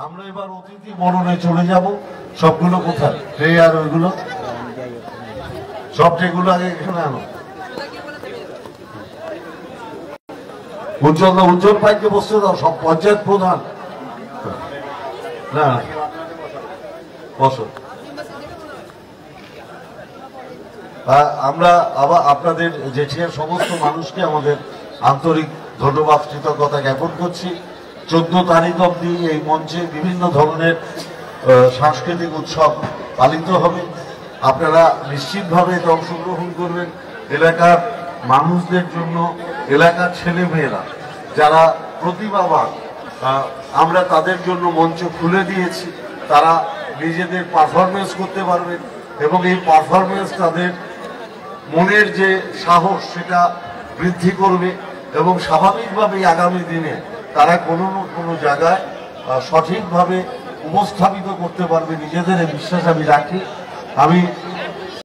আমরা এবার অতিথি বরণে চলে যাব। সবগুলো কোথায় ট্রে আর ওইগুলো সব ট্রেগুলো আগে এখানে আনো। উজ্জ্বল পাইকে বসতে দাও, সব পঞ্চায়েত প্রধান না বসো। আমরা আবার আপনাদের জেঠিয়ার সমস্ত মানুষকে আমাদের আন্তরিক ধন্যবাদ কৃতজ্ঞতা জ্ঞাপন করছি। 14 তারিখ অবধি এই মঞ্চে বিভিন্ন ধরনের সাংস্কৃতিক উৎসব পালিত হবে। আপনারা নিশ্চিতভাবে এতে অংশগ্রহণ করবেন। এলাকার মানুষদের জন্য, এলাকার ছেলে মেয়েরা যারা প্রতিভাবান, আমরা তাদের জন্য মঞ্চ খুলে দিয়েছি। তারা নিজেদের পারফরমেন্স করতে পারবেন এবং এই পারফরমেন্স তাদের মনের যে সাহস সেটা বৃদ্ধি করবে এবং স্বাভাবিকভাবেই আগামী দিনে তারা কোনো না কোনো জায়গায় সঠিকভাবে উপস্থাপিত করতে পারবে। নিজেদের বিশ্বাস আমি রাখি। আমি